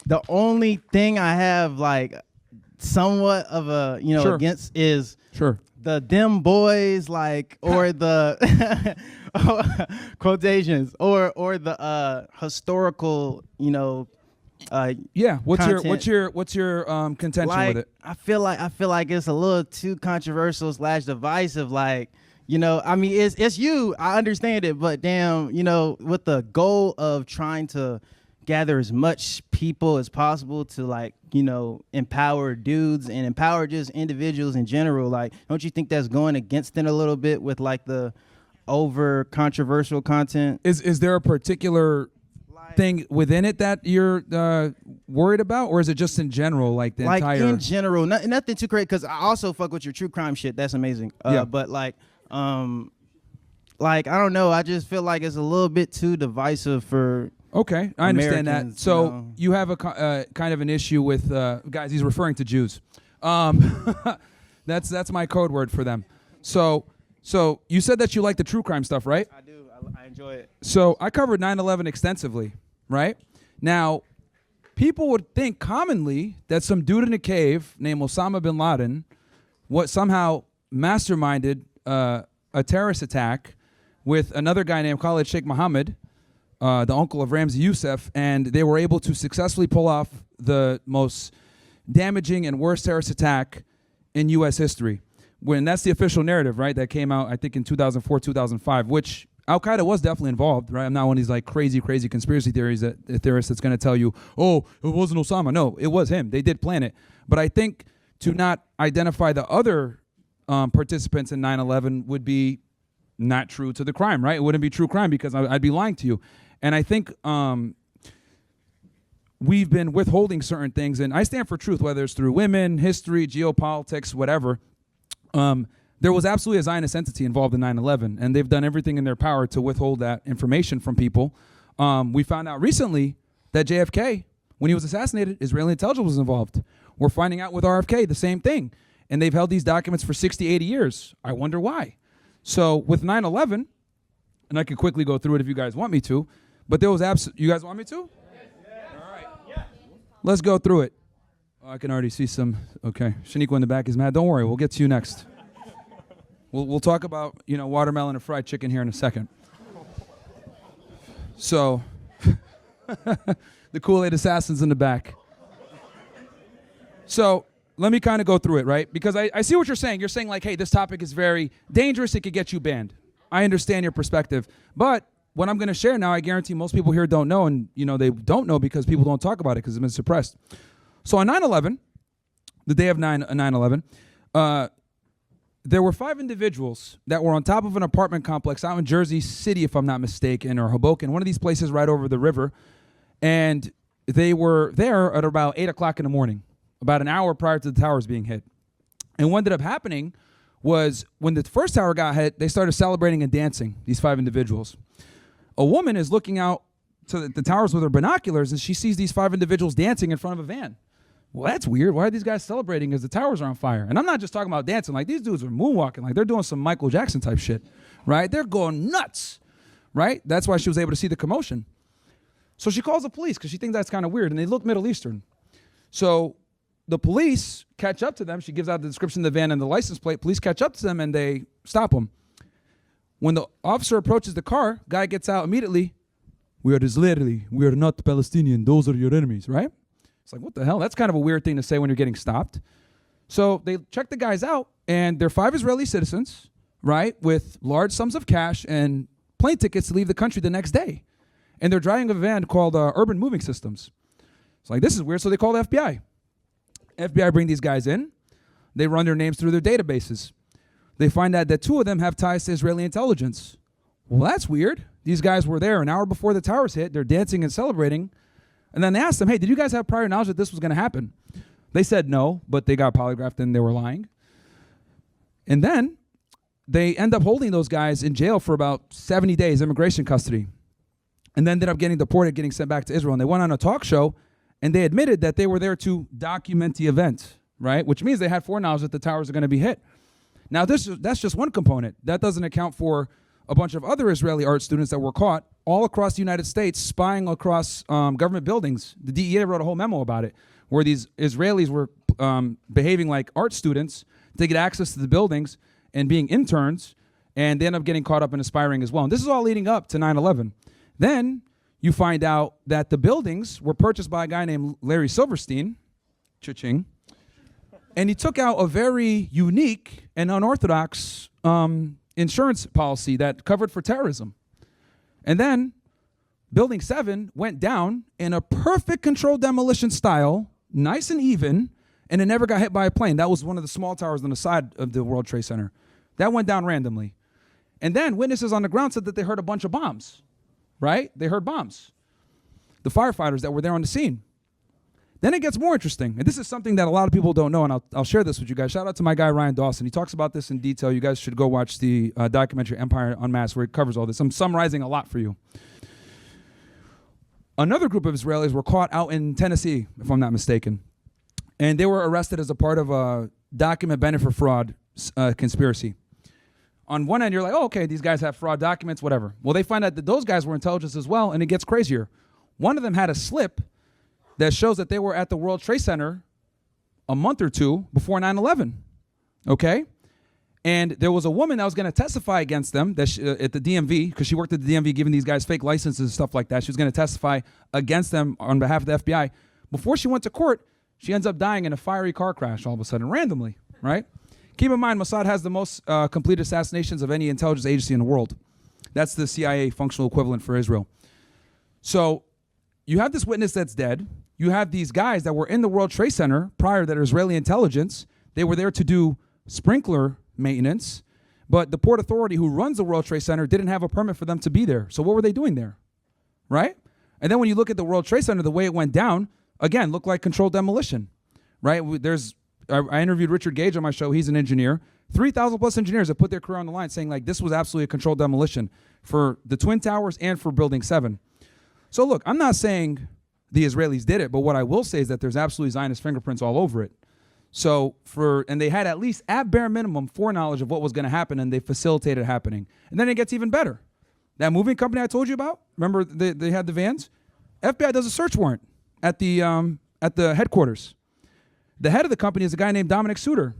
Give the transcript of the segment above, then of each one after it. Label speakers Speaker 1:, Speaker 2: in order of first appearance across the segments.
Speaker 1: the only thing I have like somewhat of a against is the them boys like or the quotations or the historical
Speaker 2: what's
Speaker 1: content.
Speaker 2: your contention
Speaker 1: like,
Speaker 2: with it?
Speaker 1: I feel like it's a little too controversial / divisive. Like, I mean, it's you. I understand it, but damn, with the goal of trying to gather as much people as possible to like, empower dudes and empower just individuals in general. Like, don't you think that's going against it a little bit with like the over controversial content?
Speaker 2: Is there a particular thing within it that you're worried about, or is it just in general, like the entire?
Speaker 1: In general, nothing too crazy. Because I also fuck with your true crime shit. That's amazing. But like I don't know. I just feel like it's a little bit too divisive for.
Speaker 2: Okay, I understand that. So you have a kind of an issue with guys. He's referring to Jews. That's my code word for them. So you said that you like the true crime stuff, right?
Speaker 1: I do. I enjoy it.
Speaker 2: So I covered 9/11 extensively, right? Now, people would think commonly that some dude in a cave named Osama bin Laden somehow masterminded a terrorist attack with another guy named Khalid Sheikh Mohammed, the uncle of Ramzi Youssef, and they were able to successfully pull off the most damaging and worst terrorist attack in U.S. history. When that's the official narrative, right? That came out, I think, in 2004, 2005, which Al Qaeda was definitely involved, right? I'm not one of these like crazy conspiracy theories theorists that's going to tell you, oh, it wasn't Osama. No, it was him. They did plan it. But I think to not identify the other participants in 9/11 would be not true to the crime, right? It wouldn't be true crime because I'd be lying to you. And I think we've been withholding certain things, and I stand for truth, whether it's through women, history, geopolitics, whatever. There was absolutely a Zionist entity involved in 9/11, and they've done everything in their power to withhold that information from people. We found out recently that JFK, when he was assassinated, Israeli intelligence was involved. We're finding out with RFK the same thing, and they've held these documents for 60, 80 years. I wonder why. So with 9/11, and I can quickly go through it if you guys want me to, but there was you guys want me to? Yes. All right. Yeah. Let's go through it. I can already see some. Okay, Shaniqua in the back is mad. Don't worry, we'll get to you next. We'll talk about watermelon and fried chicken here in a second. So, the Kool-Aid assassins in the back. So let me kind of go through it, right? Because I see what you're saying. You're saying like, hey, this topic is very dangerous. It could get you banned. I understand your perspective, but what I'm going to share now, I guarantee most people here don't know, and they don't know because people don't talk about it because it's been suppressed. So on 9/11, the day of 9/11, there were 5 individuals that were on top of an apartment complex out in Jersey City, if I'm not mistaken, or Hoboken, one of these places right over the river. And they were there at about 8 o'clock in the morning, about an hour prior to the towers being hit. And what ended up happening was when the first tower got hit, they started celebrating and dancing, these 5 individuals. A woman is looking out to the towers with her binoculars, and she sees these 5 individuals dancing in front of a van. Well, that's weird. Why are these guys celebrating as the towers are on fire? And I'm not just talking about dancing. Like, these dudes are moonwalking. Like, they're doing some Michael Jackson type shit, right? They're going nuts, right? That's why she was able to see the commotion. So she calls the police because she thinks that's kind of weird, and they look Middle Eastern. So the police catch up to them. She gives out the description of the van and the license plate. Police catch up to them, and they stop them. When the officer approaches the car, guy gets out immediately. We are not Palestinian. Those are your enemies, right? It's like, what the hell? That's kind of a weird thing to say when you're getting stopped. So they check the guys out, and they're 5 Israeli citizens, right, with large sums of cash and plane tickets to leave the country the next day. And they're driving a van called Urban Moving Systems. It's like, this is weird. So they call the FBI. FBI bring these guys in. They run their names through their databases. They find out that 2 of them have ties to Israeli intelligence. Well, that's weird. These guys were there an hour before the towers hit. They're dancing and celebrating. And then they asked them, hey, did you guys have prior knowledge that this was going to happen? They said no, but they got polygraphed and they were lying. And then they end up holding those guys in jail for about 70 days, immigration custody. And then ended up getting deported, getting sent back to Israel. And they went on a talk show, and they admitted that they were there to document the event, right? Which means they had foreknowledge that the towers are going to be hit. Now, that's just one component. That doesn't account for a bunch of other Israeli art students that were caught all across the United States spying across government buildings. The DEA wrote a whole memo about it, where these Israelis were behaving like art students to get access to the buildings and being interns, and they end up getting caught up in aspiring as well. And this is all leading up to 9/11. Then you find out that the buildings were purchased by a guy named Larry Silverstein, cha-ching, and he took out a very unique and unorthodox insurance policy that covered for terrorism. And then Building 7 went down in a perfect controlled demolition style, nice and even, and it never got hit by a plane. That was one of the small towers on the side of the World Trade Center. That went down randomly. And then witnesses on the ground said that they heard a bunch of bombs, right? They heard bombs. The firefighters that were there on the scene. Then it gets more interesting. And this is something that a lot of people don't know, and I'll share this with you guys. Shout out to my guy, Ryan Dawson. He talks about this in detail. You guys should go watch the documentary Empire Unmasked, where he covers all this. I'm summarizing a lot for you. Another group of Israelis were caught out in Tennessee, if I'm not mistaken. And they were arrested as a part of a document benefit fraud conspiracy. On one end, you're like, oh, okay, these guys have fraud documents, whatever. Well, they find out that those guys were intelligence as well, and it gets crazier. One of them had a slip that shows that they were at the World Trade Center a month or two before 9/11, okay? And there was a woman that was going to testify against them that at the DMV, because she worked at the DMV giving these guys fake licenses and stuff like that. She was going to testify against them on behalf of the FBI. Before she went to court, she ends up dying in a fiery car crash all of a sudden, randomly, right? Keep in mind, Mossad has the most complete assassinations of any intelligence agency in the world. That's the CIA functional equivalent for Israel. So you have this witness that's dead. You have these guys that were in the World Trade Center prior that are Israeli intelligence. They were there to do sprinkler maintenance, but the Port Authority who runs the World Trade Center didn't have a permit for them to be there. So what were they doing there, right? And then when you look at the World Trade Center, the way it went down, again, looked like controlled demolition, right? I interviewed Richard Gage on my show. He's an engineer. 3,000 plus engineers have put their career on the line saying like this was absolutely a controlled demolition for the Twin Towers and for Building 7. So look, I'm not saying the Israelis did it, but what I will say is that there's absolutely Zionist fingerprints all over it. So and they had at least at bare minimum foreknowledge of what was going to happen, and they facilitated happening. And then it gets even better. That moving company I told you about, remember they had the vans? FBI does a search warrant at the headquarters. The head of the company is a guy named Dominic Suter.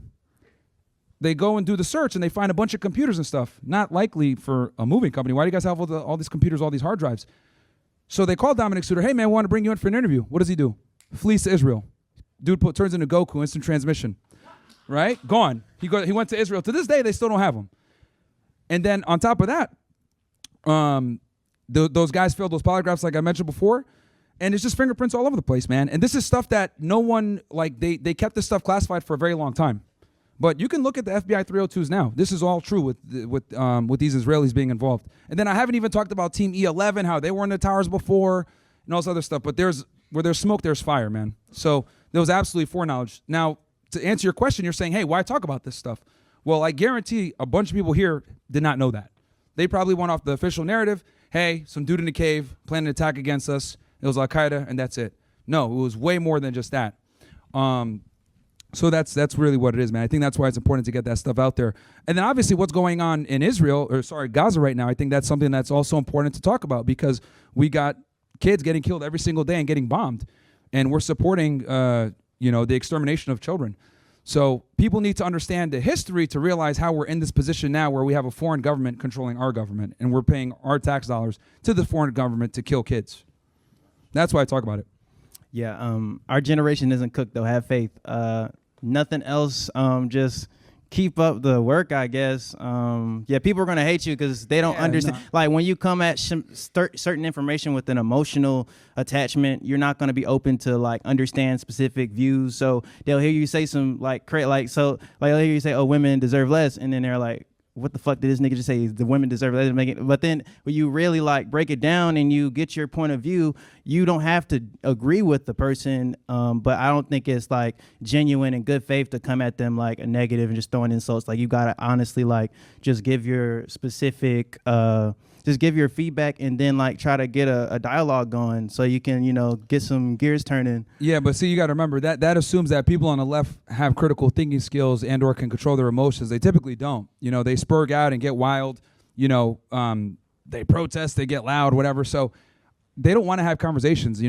Speaker 2: They go and do the search, and they find a bunch of computers and stuff. Not likely for a moving company. Why do you guys have all these computers, all these hard drives? So they call Dominic Suter. Hey, man, we want to bring you in for an interview. What does he do? Flees to Israel. Dude turns into Goku, instant transmission. Right? Gone. He went to Israel. To this day, they still don't have him. And then on top of that, those guys filled those polygraphs like I mentioned before. And it's just fingerprints all over the place, man. And this is stuff that no one, like, they kept this stuff classified for a very long time. But you can look at the FBI 302s now. This is all true with these Israelis being involved. And then I haven't even talked about Team E11, how they were in the towers before, and all this other stuff. But where there's smoke, there's fire, man. So there was absolutely foreknowledge. Now, to answer your question, you're saying, hey, why talk about this stuff? Well, I guarantee a bunch of people here did not know that. They probably went off the official narrative. Hey, some dude in the cave planned an attack against us. It was Al-Qaeda, and that's it. No, it was way more than just that. So that's really what it is, man. I think that's why it's important to get that stuff out there. And then obviously what's going on in Gaza right now, I think that's something that's also important to talk about because we got kids getting killed every single day and getting bombed. And we're supporting, the extermination of children. So people need to understand the history to realize how we're in this position now where we have a foreign government controlling our government and we're paying our tax dollars to the foreign government to kill kids. That's why I talk about it.
Speaker 1: Yeah, our generation isn't cooked, though. Have faith. Nothing else. Just keep up the work, I guess. People are going to hate you because they don't understand. No. Like, when you come at certain information with an emotional attachment, you're not going to be open to, like, understand specific views. So they'll hear you say some, they'll hear you say, oh, women deserve less. And then they're like, what the fuck did this nigga just say? The women deserve less. But then when you really break it down and you get your point of view, you don't have to agree with the person. But I don't think it's genuine and good faith to come at them like a negative and just throwing insults. Like, you gotta honestly just give your specific just give your feedback and then try to get a dialogue going so you can get some gears turning. Yeah,
Speaker 2: but see, you got to remember that assumes that people on the left have critical thinking skills and or can control their emotions. They typically don't. They spurg out and get wild. they protest, they get loud, whatever. So they don't want to have conversations.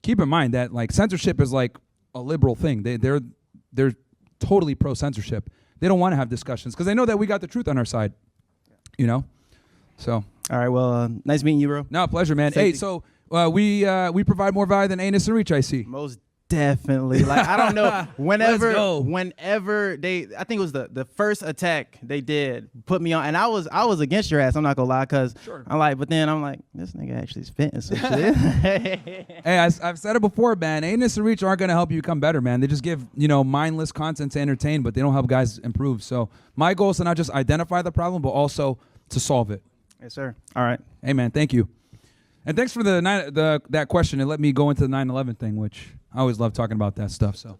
Speaker 2: Keep in mind that like censorship is like a liberal thing. They're totally pro censorship. They don't want to have discussions because they know that we got the truth on our side. So.
Speaker 1: All right. Well, nice meeting you, bro.
Speaker 2: No, pleasure, man.
Speaker 1: Safety.
Speaker 2: Hey, so we provide more value than anus and reach. I see.
Speaker 1: Most definitely. Like, I don't know. Whenever I think it was the first attack they did put me on, and I was against your ass. I'm not gonna lie, cause I'm like, but then I'm like, this nigga actually spitting some shit.
Speaker 2: Hey, I've said it before, man. Anus and reach aren't gonna help you become better, man. They just give mindless content to entertain, but they don't help guys improve. So my goal is to not just identify the problem, but also to solve it.
Speaker 1: Yes, sir. All right.
Speaker 2: Hey, man, thank you. And thanks for that question. It let me go into the 9/11 thing, which I always love talking about that stuff. So.